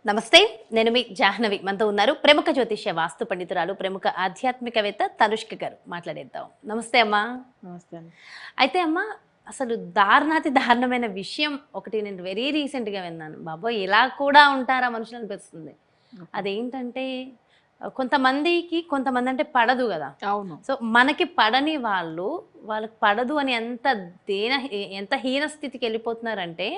నమస్తే. నేను మీ జాహ్నవి. మనతో ఉన్నారు ప్రముఖ జ్యోతిష్య వాస్తు పండితురాలు, ప్రముఖ ఆధ్యాత్మికవేత్త తనుష్క గారు. మాట్లాడేద్దాం. నమస్తే అమ్మా. నమస్తే అండి. అయితే అమ్మా, అసలు దారుణాతి దారుణమైన విషయం ఒకటి నేను వెరీ రీసెంట్‌గా విన్నాను. బాబోయ్! ఇలా కూడా ఉంటారా మనుషులు అనిపిస్తుంది. ఓకే. అదేంటంటే కొంతమందికి కొంతమందంటే పడదు గదా! అవును. సో, మనకి పడని వాళ్ళకి పడదు అని ఎంత హీన స్థితికెళ్ళిపోతున్నారంటే,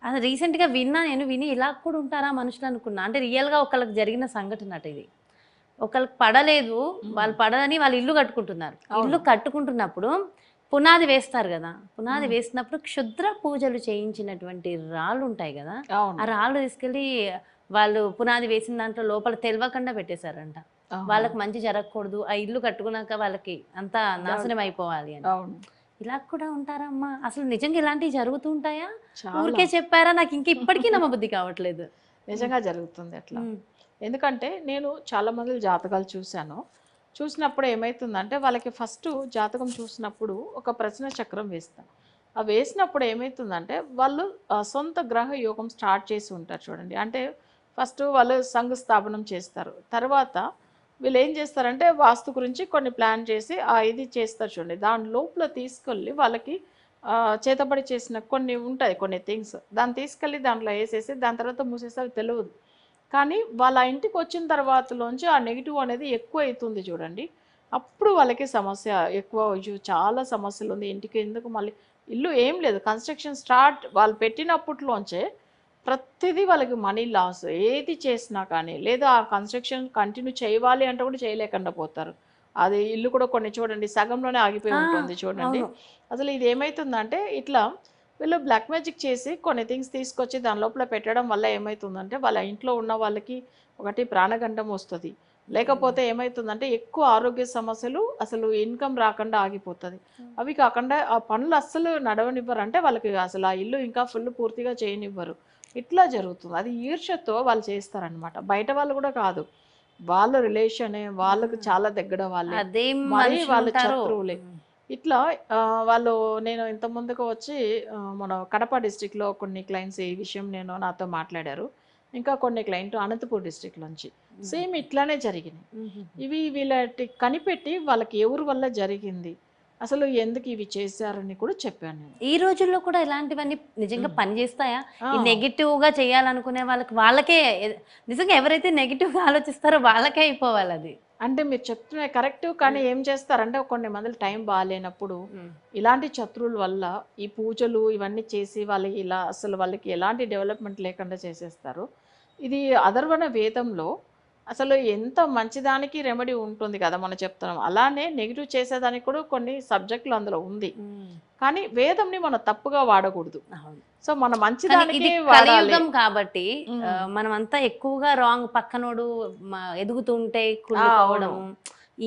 అది రీసెంట్‌గా విన్నా నేను. విని ఇలా కూడా ఉంటారా మనుషులు అనుకున్నా. అంటే రియల్‌గా ఒకళ్ళకి జరిగిన సంఘటన అట ఇది. ఒకళ్ళకి పడలేదు. వాళ్ళు పడదని వాళ్ళు ఇల్లు కట్టుకుంటున్నారు. ఇల్లు అవును. కట్టుకుంటున్నప్పుడు పునాది వేస్తారు గదా! పునాది హ్మ్. వేసినప్పుడు క్షుద్ర పూజలు చేయించినటువంటి రాళ్ళుంటాయి గదా! ఆ అవును. రాళ్ళు తీసుకెళ్ళి వాళ్ళు పునాది వేసిన దాంట్లో లోపల తెలవకుండా పెట్టేశారంట. ఆహా! వాళ్ళకి మంచి జరగకూడదు. ఆ ఇల్లు కట్టుకున్నాక వాళ్ళకి అంతా డెవల్ నాశనం అయిపోవాలి అని. అవును. ఇలా కూడా ఉంటారా అమ్మా? అసలు నిజంగా ఇలాంటివి జరుగుతూ ఉంటాయా? చాలా. ఊరికే చెప్పారా? నాకింక ఇప్పటికీ నమ్మబుద్ధి కావట్లేదు. హ్మ్. నిజంగా జరుగుతుంది అట్లా. హ్మ్. ఎందుకంటే నేను చాలా మంది జాతకాలు చూసాను. చూసినప్పుడు ఏమైతుందంటే వాళ్ళకి ఫస్టు జాతకం చూసినప్పుడు ఒక ప్రశ్న చక్రం వేస్తా. ఆ వేసినప్పుడు ఏమైతుందంటే వాళ్ళు సొంత గ్రహ యోగం స్టార్ట్ చేసి ఉంటారు చూడండి. అంటే ఫస్టు వాళ్ళు సంఘ స్థాపనం చేస్తారు. తర్వాత వీళ్ళేం చేస్తారంటే వాస్తు గురించి కొన్ని ప్లాన్ చేసి ఇది చేస్తారు చూడండి. దాని లోపల తీసుకెళ్ళి వాళ్ళకి చేతబడి చేసిన కొన్ని ఉంటాయి కొన్ని థింగ్స్. దాన్ని తీసుకెళ్ళి దాంట్లో ఏసేసి దాని తర్వాత మూసేస్తే అవి తెలవదు. కానీ వాళ్ళ ఇంటికి వచ్చిన తర్వాతలోంచి ఆ నెగెటివ్ అనేది ఎక్కువ అవుతుంది చూడండి. అప్పుడు వాళ్ళకి సమస్య ఎక్కువ అయ్యో! చాలా సమస్యలుంది. ఇంటికి ఎందుకు మళ్ళీ ఇల్లు ఏం లేదు. కన్‌స్ట్రక్షన్ స్టార్ట్ వాళ్ళు పెట్టినప్పట్లోంచే ప్రతిదీ వాళ్ళకి మనీ లాస్. ఏది చేసినా కానీ, లేదా ఆ కన్‌స్ట్రక్షన్ కంటిన్యూ చేయాలి అంటే కూడా చేయలేకుండా పోతారు. అది ఇల్లు కూడా కొన్ని చూడండి సగంలోనే ఆగిపోయి ఆ! ఉంటుంది చూడండి. అవును. అసలు ఇది ఏమైతుందంటే ఇట్లా వీళ్ళు బ్లాక్ మ్యాజిక్ చేసి కొన్ని థింగ్స్ తీసుకొచ్చి దాని లోపల పెట్టడం వల్ల ఏమైతుందంటే వాళ్ళ ఇంట్లో ఉన్న వాళ్ళకి ఒకటి ప్రాణగండం వస్తది. లేకపోతే ఏమైతుందంటే ఎక్కువ ఆరోగ్య సమస్యలు అసలు ఇన్‌కమ్ రాకుండా ఆగిపోతది. అవి కాకుండా ఆ పనులు అస్సలు నడవనివ్వరు. అంటే వాళ్ళకి అసలు ఆ ఇల్లు ఇంకా ఫుల్ పూర్తిగా చేయనివ్వరు. ఇట్లా జరుగుతుంది. అది ఈర్ష్యతో వాళ్ళు చేస్తారనమాట. బయట వాళ్ళు కూడా కాదు. వాళ్ళ రిలేషనే, వాళ్ళకి ఆ! చాలా దగ్గర వాళ్ళే. అదేం మరీ వాళ్ళ మనుషులుంటారో. శత్రువులే. హ్మ్. ఇట్లా వాళ్ళు నేను ఇంత ముందుకు వచ్చి మన కడప డిస్ట్రిక్ట్‌లో కొన్ని క్లయింట్స్ ఈ విషయం నాతో మాట్లాడారు. ఇంకా కొన్ని క్లయింట్ అనంతపూర్ డిస్ట్రిక్ట్ నుంచి. సేమ్ హుహు. ఇట్లానే జరిగినాయి. హుహుహు. ఇవి వీళ్ళటి కనిపెట్టి వాళ్ళకి ఎవరి వల్ల జరిగింది? అసలు ఎందుకు ఇవి చేశారని కూడా చెప్పాను నేను. ఈ రోజుల్లో కూడా ఇలాంటివన్నీ నిజంగా హ్మ్. పనిచేస్తాయా? ఆ! ఈ నెగెటివ్‌గా చేయాలనుకునే వాళ్ళకే నిజంగా ఎవరైతే నెగెటివ్‌గా ఆలోచిస్తారో వాళ్ళకే అయిపోవాలది. అంటే మీరు చెప్తున్నది కరెక్టు. కానీ ఏం చేస్తారంటే కొన్ని మందికి టైం బాలేనప్పుడు హ్మ్. ఇలాంటి శత్రువుల వల్ల ఈ పూజలు ఇవన్నీ చేసి వాళ్ళకి ఇలా అసలు వాళ్ళకి ఎలాంటి డెవలప్‌మెంట్ లేకుండా చేసేస్తారు. ఇది అథర్వణ వేదంలో అసలు ఎంత మంచిదానికి రెమెడీ ఉంటుంది కదా! మనం చెప్తున్నాం. అలానే నెగెటివ్ చేసేదానికి కూడా కొన్ని సబ్జెక్టులు అందులో ఉంది. హ్మ్. కానీ వేదంని మనం తప్పుగా వాడకూడదు. అవును. సో, మన కానీ ఇది మంచిదానికే వాడాలి. కలియుగం కాబట్టి హ్మ్. మనమంతా ఎక్కువగా రాంగ్ పక్కనోడు ఎదుగుతుంటే ఆ! అవును. కుళ్ళుకోవడము,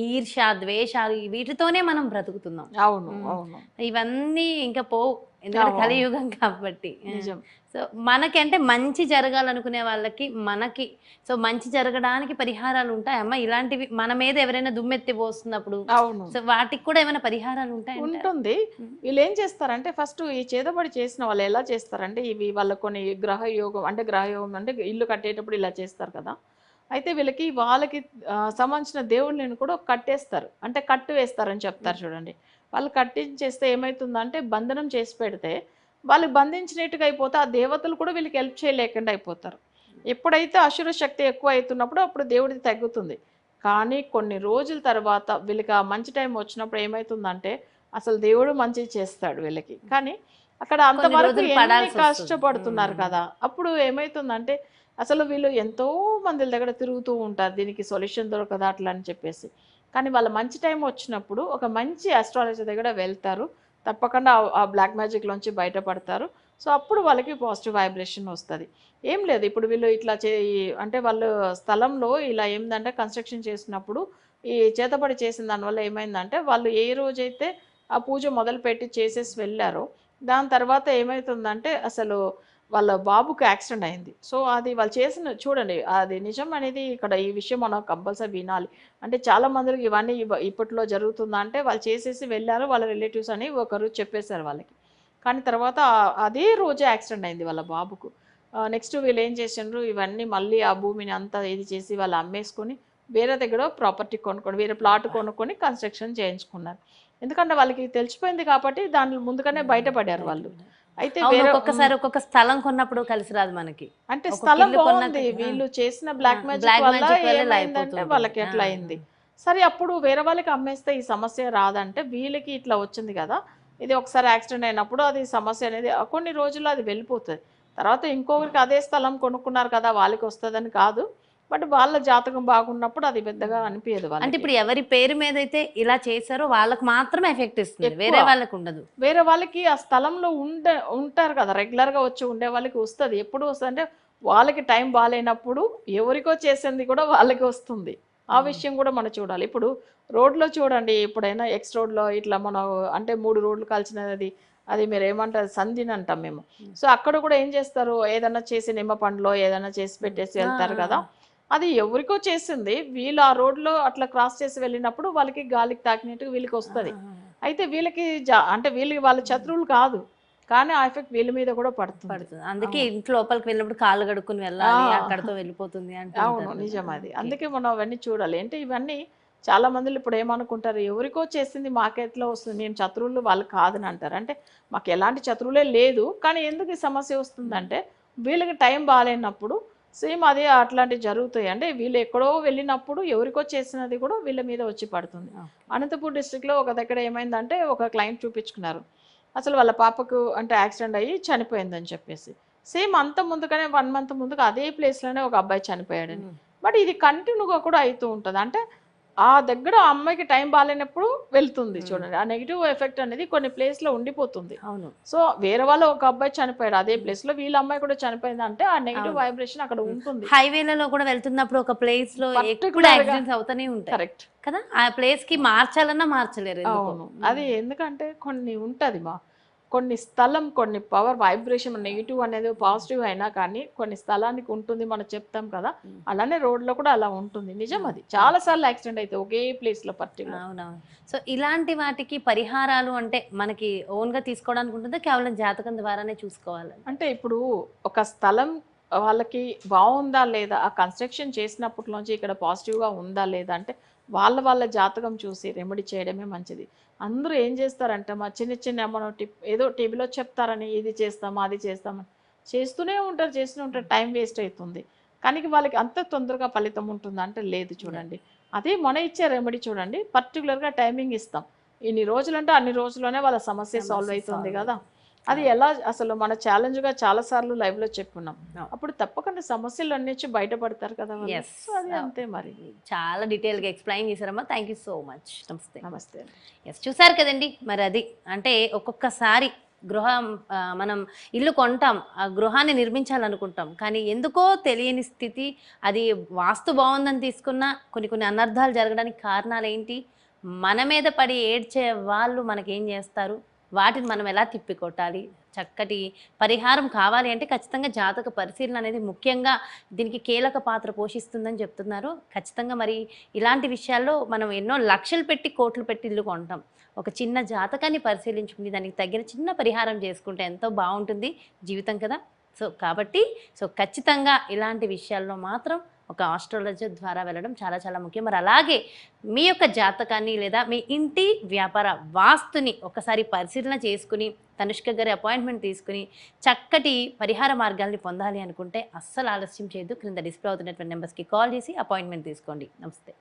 ఈర్ష్య, ద్వేషాలు వీటితోనే మనం బ్రతుకుతున్నాం. అవును. హ్మ్. అవును. ఇవన్నీ ఇంక పోవు. ఎందుకంటే అవును. కలియుగం కాబట్టి. నిజం. సో, మనకి అంటే మంచి జరగాలనుకునే వాళ్ళకి, మనకి సో, మంచి జరగడానికి పరిహారాలుంటాయమ్మా? ఇలాంటివి మన మీద ఎవరైనా దుమ్మెత్తి పోస్తున్నప్పుడు, అవును. సో, వాటికి కూడా ఏమైనా పరిహారాలుంటాయంటారా? ఉంటుంది. హ్మ్. వీళ్ళేం చేస్తారంటే ఫస్టు ఈ చేతబడి చేసిన వాళ్ళు ఎలా చేస్తారంటే, ఇవి వాళ్ళ కొన్ని గ్రహయోగం అంటే ఇల్లు కట్టేటప్పుడు ఇలా చేస్తారు కదా! అయితే వీళ్ళకి వాళ్ళకి సంబంధించిన దేవుళ్ళని కూడా కట్టేస్తారు. అంటే కట్టు వేస్తారని హ్మ్. చెప్తారు చూడండి. వాళ్ళు కట్టించేస్తే ఏమైతుందంటే బంధనం చేసి పెడితే, వాళ్ళు బంధించినట్టుగా అయిపోతే ఆ దేవతలు కూడా వీళ్ళకి హెల్ప్ చేయలేకుండా అయిపోతారు. ఎప్పుడైతే అసుర శక్తి ఎక్కువ అయితున్నప్పుడు అప్పుడు దేవుడిది తగ్గుతుంది. కానీ కొన్ని రోజుల తర్వాత వీళ్ళకి ఆ మంచి టైం వచ్చినప్పుడు ఏమైతుందంటే అసలు దేవుడు మంచిది చేస్తాడు వీళ్ళకి. కానీ అక్కడ కొన్ని అంతవరకు రోజులు ఎన్ని పడాల్సొస్తది. కష్టపడుతున్నారు హ్మ్. కదా! అప్పుడు ఏమైతుందంటే అసలు వీళ్ళు ఎంతో మందిల దగ్గర తిరుగుతూ ఉంటారు. దీనికి సొల్యూషన్ దొరకదా అట్లా అని చెప్పేసి. కానీ వాళ్ళ మంచి టైం వచ్చినప్పుడు ఒక మంచి అస్ట్రాలజర్ దగ్గర వెళ్తారు. తప్పకుండా ఆ బ్లాక్ మ్యాజిక్‌లోంచి బయటపడతారు. సో, అప్పుడు వాళ్ళకి పాజిటివ్ వైబ్రేషన్ వస్తది. ఏం లేదు ఇప్పుడు వీళ్ళు ఇట్లా అంటే వాళ్ళు స్థలంలో ఇలా ఏందంటే కన్‌స్ట్రక్షన్ చేసినప్పుడు ఈ చేతబడి చేసిన దానివల్ల ఏమైందంటే, వాళ్ళు ఏ రోజైతే ఆ పూజ మొదలుపెట్టి చేసేసి వెళ్లారో, దాని తర్వాత ఏమైతుందంటే, అసలు వాళ్ళ బాబుకి యాక్సిడెంట్ అయింది. సో, అది వాళ్ళు చేసిన చూడండి అది నిజం అనేది ఇక్కడ ఈ విషయం మనం కంపల్సరీ వినాలి. అంటే చాలా మందికి ఇవన్నీ ఇప్పట్లో జరుగుతుందా అంటే, వాళ్ళు చేసేసి వెళ్లారు. వాళ్ళ రిలేటివ్స్ అని ఒకరు చెప్పేసారు వాళ్ళకి. కానీ తర్వాత అదే రోజే యాక్సిడెంట్ అయింది వాళ్ళ బాబుకు. నెక్స్ట్ వీళ్ళు ఏం చేసిండ్రు, ఇవన్నీ మళ్ళీ ఆ భూమిని అంతా ఇది చేసి వాళ్ళు అమ్మేసుకొని వేరే దగ్గర ప్రాపర్టీ కొనుక్కొని వేరే ప్లాట్ కొనుక్కొని కన్స్ట్రక్షన్ చేయించుకున్నారు. ఎందుకంటే వాళ్ళకి తెలిసిపోయింది కాబట్టి దాని ముందుగానే బయటపడారు వాళ్ళు. అయితే అవును, వేరే ఒక్కొక్కసారి ఒక్కొక్క స్థలం కొన్నప్పుడు కలిసి రాదు మనకి. అంటే ఒక్కొక్క స్థలం ఇల్లు కొన్నాక బాగుంది, వీళ్ళు చేసిన బ్లాక్ బ్లాక్ మ్యాజిక్ వల్ల మ్యాజిక్ వల్ల ఇలా ఏమైందంటే అయిపోతుంది. వాళ్ళకి ఎట్లా అయింది. సరే అప్పుడు వేరే వాళ్ళకి అమ్మేస్తే ఈ సమస్య రాదంటే వీళ్ళకి ఇట్లా వచ్చింది కదా, ఇది ఒకసారి యాక్సిడెంట్ అయినప్పుడు అది సమస్య అనేది కొన్ని రోజుల్లో అది వెళ్ళిపోతుంది. తర్వాత ఇంకొకరికి అదే స్థలం కొనుక్కున్నారు కదా వాళ్ళకి వస్తుందని కాదు, బట్ వాళ్ళ జాతకం బాగున్నప్పుడు అది పెద్దగా అనిపించదు అంటే వాళ్ళకి. ఇప్పుడు ఎవరి పేరు మీద అయితే ఇలా చేశారో వాళ్ళకి మాత్రమే ఎఫెక్ట్ ఇస్తుంది, ఎక్కువ. వేరే వాళ్ళకి ఉండదు. వేరే వాళ్ళకి ఆ స్థలంలో ఉంటారు కదా, రెగ్యులర్గా వచ్చి ఉండే వాళ్ళకి వస్తుంది. ఎప్పుడు వస్తుంది అంటే వాళ్ళకి టైం బాగాలేనప్పుడు ఎవరికో చేసింది కూడా వాళ్ళకి వస్తుంది. ఆ విషయం కూడా మనం చూడాలి. ఇప్పుడు రోడ్లో చూడండి, ఎప్పుడైనా ఎక్స్ రోడ్లో ఇట్లా మనం అంటే 3 రోడ్లు కలిసినది, అది మీరు ఏమంటారు సంధిని అంటాం మేము. సో అక్కడ కూడా ఏం చేస్తారు, ఏదైనా చేసి నిమ్మ పండ్లో ఏదైనా చేసి పెట్టేసి వెళ్తారు కదా, అది ఎవరికో చేసింది వీళ్ళు ఆ రోడ్లో అట్లా క్రాస్ చేసి వెళ్ళినప్పుడు వాళ్ళకి గాలికి తాకినట్టు వీళ్ళకి వస్తుంది. అయితే వీళ్ళకి అంటే వీళ్ళకి వాళ్ళ శత్రువులు కాదు, కానీ ఆ ఎఫెక్ట్ వీళ్ళ మీద కూడా పడుతుంది. అందుకే ఇంట్లో లోపలికి వెళ్ళినప్పుడు కాళ్ళు కడుక్కుని వెళ్ళాలి, అక్కడతో వెళ్ళిపోతుంది అంటే. అవును, నిజం అది. అందుకే మనం అవన్నీ చూడాలి. అంటే ఇవన్నీ చాలా మందిలో ఇప్పుడు ఏమనుకుంటారు, ఎవరికో చేసింది మాకెట్లా వస్తుంది, మేము శత్రువులు వాళ్ళు కాదని అంటారు. అంటే మాకు ఎలాంటి శత్రువులే లేదు, కానీ ఎందుకు ఈ సమస్య వస్తుందంటే వీళ్ళకి టైం బాగాలేనప్పుడు సేమ్ అదే అట్లాంటివి జరుగుతాయి. అంటే వీళ్ళు ఎక్కడో వెళ్ళినప్పుడు ఎవరికో చేసినది కూడా వీళ్ళ మీద వచ్చి పడుతుంది. అనంతపూర్ డిస్ట్రిక్ట్లో ఒక దగ్గర ఏమైందంటే ఒక క్లయింట్ చూపించుకున్నారు, అసలు వాళ్ళ పాపకు అంటే యాక్సిడెంట్ అయ్యి చనిపోయిందని చెప్పేసి. సేమ్ అంత ముందుగానే 1 మంత్ ముందుగా అదే ప్లేస్లోనే ఒక అబ్బాయి చనిపోయాడని. బట్ ఇది కంటిన్యూగా కూడా అవుతూ ఉంటుంది. అంటే ఆ దగ్గర ఆ అమ్మాయికి టైం బాగాలేనప్పుడు వెళ్తుంది చూడండి, ఆ నెగిటివ్ ఎఫెక్ట్ అనేది కొన్ని ప్లేస్లో ఉండిపోతుంది. అవును, సో వేరే వాళ్ళు ఒక అబ్బాయి చనిపోయాడు అదే ప్లేస్లో, వీళ్ళ అమ్మాయి కూడా చనిపోయింది అంటే ఆ నెగిటివ్ వైబ్రేషన్ అక్కడ ఉంటుంది. హైవేలలో కూడా వెళ్తున్నప్పుడు ఒక ప్లేస్ లో ఎప్పుడు Particular గా- యాక్సిడెంట్స్ అవుతూనే ఉంటాయి కరెక్ట్ కదా, ఆ ప్లేస్ కి మార్చాలన్నా మార్చలేరు ఎందుకో. అవును, అది ఎందుకంటే కొన్ని ఉంటుంది కొన్ని స్థలం కొన్ని పవర్ వైబ్రేషన్ నెగిటివ్ అనేది పాజిటివ్ అయినా కానీ కొన్ని స్థలానికి ఉంటుంది, మనం చెప్తాం కదా, అలానే రోడ్లో కూడా అలా ఉంటుంది. నిజం, అది చాలా సార్లు యాక్సిడెంట్ అయితే ఒకే ప్లేస్లో పర్టికులర్. అవునవును. సో ఇలాంటి వాటికి పరిహారాలు అంటే మనకి ఓన్ గా తీసుకోవడానికి ఉంటుందా, కేవలం జాతకం ద్వారానే చూసుకోవాలి? అంటే ఇప్పుడు ఒక స్థలం వాళ్ళకి బాగుందా లేదా, ఆ కన్స్ట్రక్షన్ చేసినప్పటిలోంచి ఇక్కడ పాజిటివ్గా ఉందా లేదా అంటే వాళ్ళ జాతకం చూసి రెమెడీ చేయడమే మంచిది. అందరూ ఏం చేస్తారంటే మా చిన్న చిన్న మనం ఏదో టీవీలో చెప్తారని ఇది చేస్తాము అది చేస్తామని చేస్తూనే ఉంటారు, టైం వేస్ట్ అవుతుంది. కానీ వాళ్ళకి అంత తొందరగా ఫలితం ఉంటుందా అంటే లేదు. చూడండి, అదే మన ఇచ్చే రెమెడీ చూడండి, పర్టికులర్గా టైమింగ్ ఇస్తాం, ఇన్ని రోజులు అంటే అన్ని రోజుల్లోనే వాళ్ళ సమస్య సాల్వ్ అవుతుంది కదా. అది ఎలా అసలు మన ఛాలెంజ్గా చాలాసార్లు లైవ్లో చెప్పుకున్నాం. అప్పుడు తప్పకుండా సమస్యలు అన్ని వచ్చి బయటపడతారు కదా వాళ్ళు. సో అది అంతే మరి. చాలా డీటెయిల్గా ఎక్స్ప్లెయిన్ చేశారమ్మా, థ్యాంక్ యూ సో మచ్. నమస్తే. నమస్తే. ఎస్, చూసారు కదండి, మరి అది అంటే ఒక్కొక్కసారి గృహం మనం ఇల్లు కొంటాం, ఆ గృహాన్ని నిర్మించాలనుకుంటాం, కానీ ఎందుకో తెలియని స్థితి, అది వాస్తు బాగుందని తీసుకున్నా కొన్ని అనర్థాలు జరగడానికి కారణాలు ఏంటి, మన మీద పడి ఏడ్చే వాళ్ళు మనకేం చేస్తారు, వాటిని మనం ఎలా తిప్పికొట్టాలి, చక్కటి పరిహారం కావాలి అంటే ఖచ్చితంగా జాతక పరిశీలన అనేది ముఖ్యంగా దీనికి కీలక పాత్ర పోషిస్తుందని చెప్తున్నారు. ఖచ్చితంగా మరి ఇలాంటి విషయాల్లో మనం ఎన్నో లక్షలు పెట్టి కోట్లు పెట్టి ఇల్లు కొంటాం, ఒక చిన్న జాతకాన్ని పరిశీలించుకుని దానికి తగిన చిన్న పరిహారం చేసుకుంటే ఎంతో బాగుంటుంది జీవితం కదా. కాబట్టి ఖచ్చితంగా ఇలాంటి విషయాల్లో మాత్రం ఒక ఆస్ట్రాలజీ ద్వారా వెళ్ళడం చాలా చాలా ముఖ్యం. మరి అలాగే మీ యొక్క జాతకాన్ని లేదా మీ ఇంటి వ్యాపార వాస్తుని ఒకసారి పరిశీలన చేసుకుని తనుష్క గారి అపాయింట్మెంట్ తీసుకుని చక్కటి పరిహార మార్గాల్ని పొందాలి అనుకుంటే అస్సలు ఆలస్యం చేయొద్దు. క్రింద డిస్ప్లే అవుతున్నటువంటి నెంబర్స్కి కాల్ చేసి అపాయింట్మెంట్ తీసుకోండి. నమస్తే.